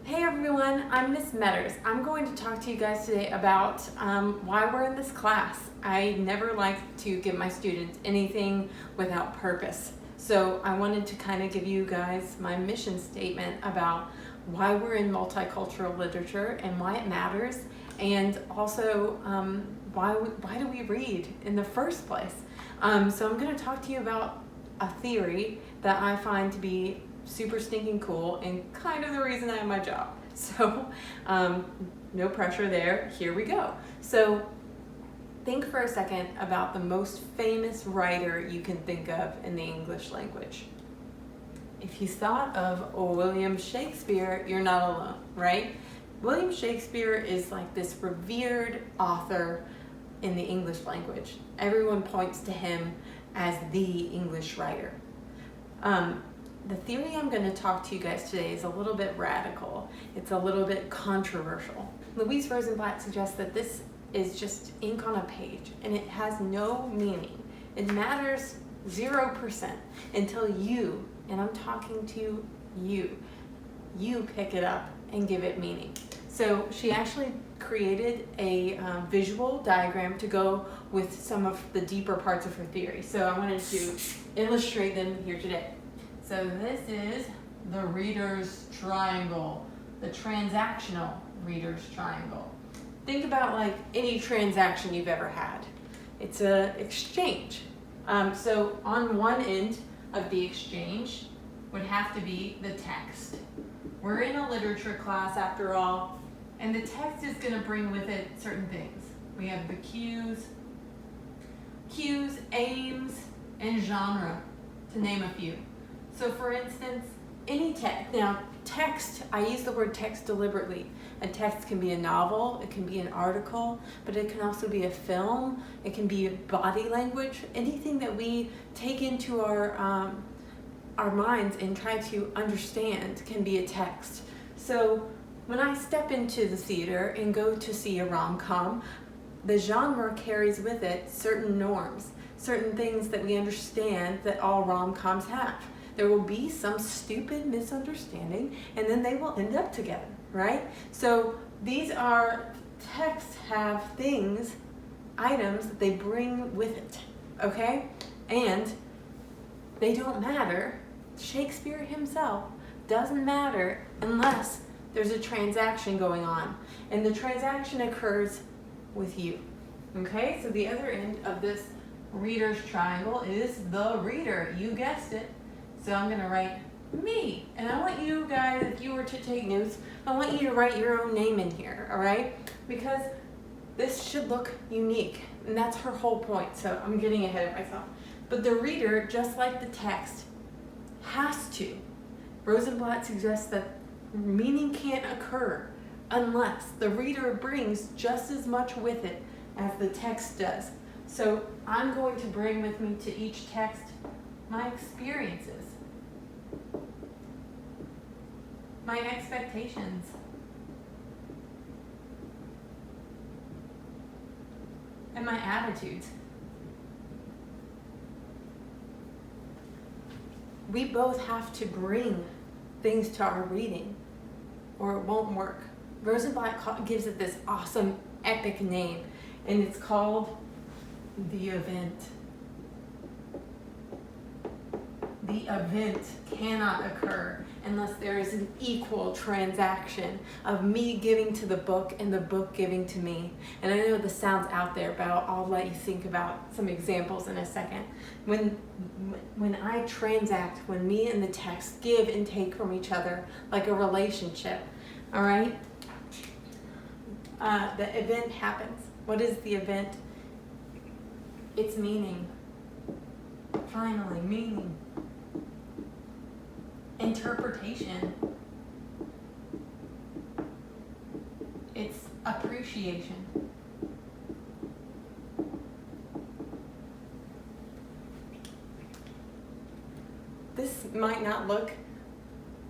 Hey everyone, I'm Miss Meaders. I'm going to talk to you guys today about why we're in this class. I never like to give my students anything without purpose. So I wanted to kind of give you guys my mission statement about why we're in multicultural literature and why it matters, and also why do we read in the first place. So I'm going to talk to you about a theory that I find to be super stinking cool and kind of the reason I have my job. So no pressure there, here we go. So think for a second about the most famous writer you can think of in the English language. If you thought of William Shakespeare, you're not alone, right? William Shakespeare is like this revered author in the English language. Everyone points to him as the English writer. The theory I'm going to talk to you guys today is a little bit radical. It's a little bit controversial. Louise Rosenblatt suggests that this is just ink on a page and it has no meaning. It matters 0% until you, and I'm talking to you pick it up and give it meaning. So she actually created a visual diagram to go with some of the deeper parts of her theory. So I wanted to illustrate them here today. So this is the reader's triangle, the transactional reader's triangle. Think about like any transaction you've ever had. It's an exchange. So on one end of the exchange would have to be the text. We're in a literature class after all, and the text is going to bring with it certain things. We have the cues, aims, and genre, to name a few. So for instance, any text, now text, I use the word text deliberately. A text can be a novel, it can be an article, but it can also be a film, it can be body language, anything that we take into our minds and try to understand can be a text. So when I step into the theater and go to see a rom-com, the genre carries with it certain norms, certain things that we understand that all rom-coms have. There will be some stupid misunderstanding, and then they will end up together, right? So these are, texts have things, items that they bring with it, okay? And they don't matter. Shakespeare himself doesn't matter unless there's a transaction going on, and the transaction occurs with you, okay? So the other end of this reader's triangle is the reader. You guessed it. So I'm going to write me. And I want you guys, if you were to take notes, I want you to write your own name in here, all right? Because this should look unique. And that's her whole point. So I'm getting ahead of myself. But the reader, just like the text, has to. Rosenblatt suggests that meaning can't occur unless the reader brings just as much with it as the text does. So I'm going to bring with me to each text my experiences, my expectations, and my attitudes. We both have to bring things to our reading or it won't work. Rosenblatt gives it this awesome epic name, and it's called the event. The event cannot occur unless there is an equal transaction of me giving to the book and the book giving to me. And I know this sounds out there, but I'll let you think about some examples in a second. When I transact, when me and the text give and take from each other like a relationship, all right? The event happens. What is the event? It's meaning. Finally, meaning. Interpretation. It's appreciation. This might not look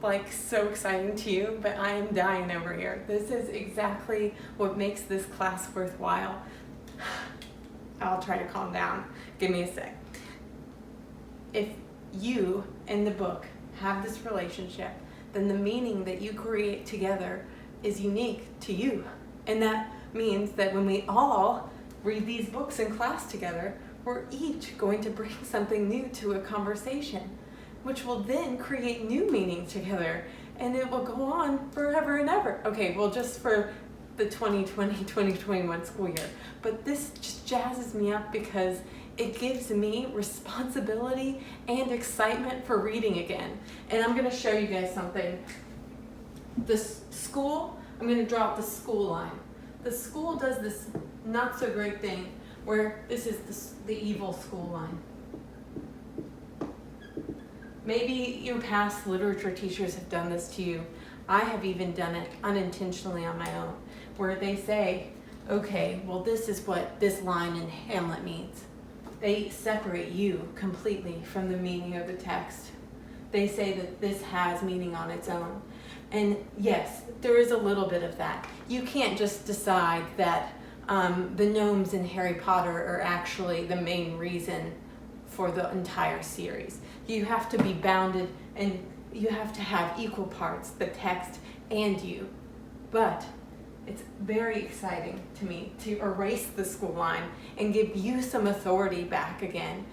like so exciting to you, but I am dying over here. This is exactly what makes this class worthwhile. I'll try to calm down. Give me a sec. If you and the book have this relationship, then the meaning that you create together is unique to you. And that means that when we all read these books in class together, we're each going to bring something new to a conversation, which will then create new meaning together, and it will go on forever and ever. Okay, well, just for the 2020-2021 school year. But this just jazzes me up because it gives me responsibility and excitement for reading again. And I'm going to show you guys something. This school, I'm going to draw out the school line. The school does this not so great thing where this is the evil school line. Maybe your past literature teachers have done this to you. I have even done it unintentionally on my own, where they say, okay, well, this is what this line in Hamlet means. They separate you completely from the meaning of the text. They say that this has meaning on its own. And yes, there is a little bit of that. You can't just decide that the gnomes in Harry Potter are actually the main reason for the entire series. You have to be bounded, and you have to have equal parts, the text and you. But it's very exciting to me to erase the school line and give you some authority back again.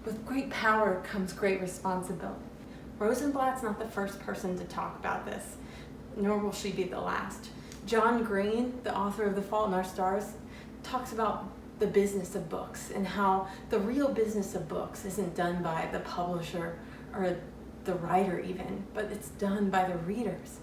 With great power comes great responsibility. Rosenblatt's not the first person to talk about this, nor will she be the last. John Green, the author of The Fault in Our Stars, talks about the business of books and how the real business of books isn't done by the publisher or the writer even, but it's done by the readers.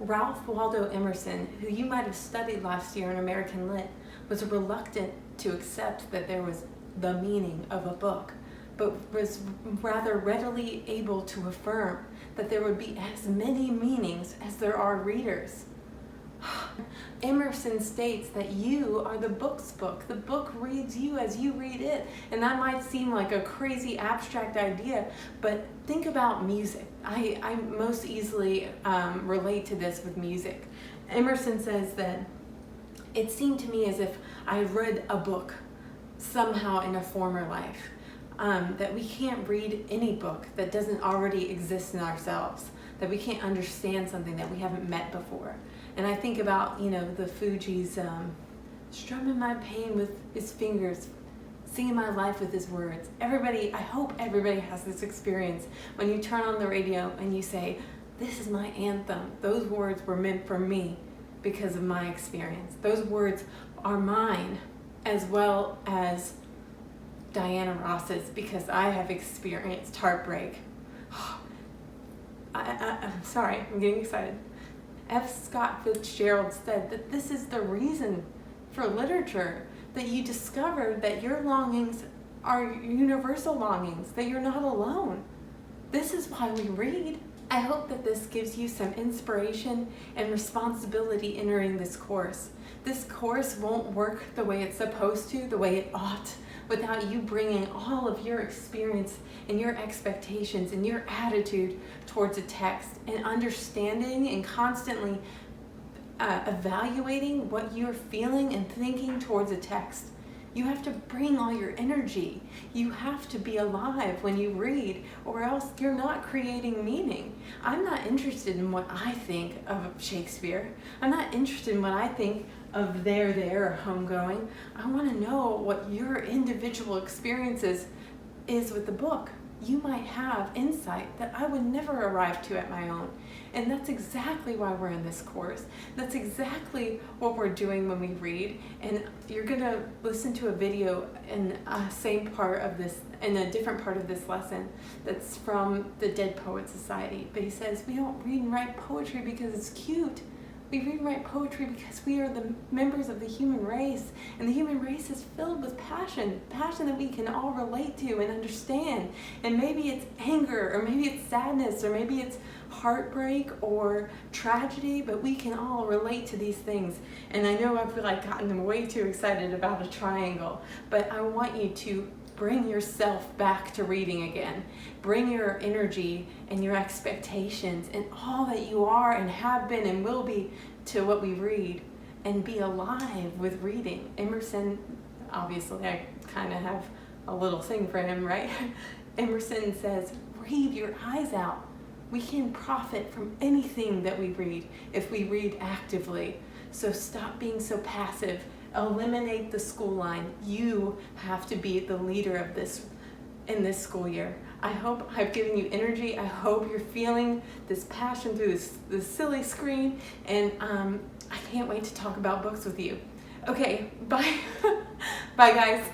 Ralph Waldo Emerson, who you might have studied last year in American Lit, was reluctant to accept that there was the meaning of a book, but was rather readily able to affirm that there would be as many meanings as there are readers. Emerson states that you are the book's book. The book reads you as you read it. And that might seem like a crazy abstract idea, but think about music. I most easily relate to this with music. Emerson says that it seemed to me as if I read a book somehow in a former life. That we can't read any book that doesn't already exist in ourselves, that we can't understand something that we haven't met before. And I think about, the Fugees strumming my pain with his fingers, singing my life with his words. I hope everybody has this experience when you turn on the radio and you say, this is my anthem. Those words were meant for me because of my experience. Those words are mine as well as Diana Ross's, because I have experienced heartbreak. I'm sorry, I'm getting excited. F. Scott Fitzgerald said that this is the reason for literature, that you discover that your longings are universal longings, that you're not alone. This is why we read. I hope that this gives you some inspiration and responsibility entering this course. This course won't work the way it's supposed to, the way it ought, without you bringing all of your experience and your expectations and your attitude towards a text and understanding and constantly evaluating what you're feeling and thinking towards a text. You have to bring all your energy. You have to be alive when you read, or else you're not creating meaning. I'm not interested in what I think of Shakespeare. I'm not interested in what I think of There, or Homegoing. I want to know what your individual experiences is with the book. You might have insight that I would never arrive to at my own. And that's exactly why we're in this course. That's exactly what we're doing when we read. And you're gonna listen to a video in a different part of this lesson that's from the Dead Poets Society. But he says, we don't read and write poetry because it's cute. We read and write poetry because we are the members of the human race, and the human race is filled with passion that we can all relate to and understand. And maybe it's anger, or maybe it's sadness, or maybe it's heartbreak or tragedy, but we can all relate to these things. And I know I've gotten way too excited about a triangle, but I want you to bring yourself back to reading again. Bring your energy and your expectations and all that you are and have been and will be to what we read, and be alive with reading. Emerson, obviously I kind of have a little thing for him, right? Emerson says, read your eyes out. We can profit from anything that we read if we read actively. So stop being so passive. Eliminate the school line. You have to be the leader of this in this school year. I hope I've given you energy. I hope you're feeling this passion through this silly screen, and I can't wait to talk about books with you. Okay, bye. Bye guys.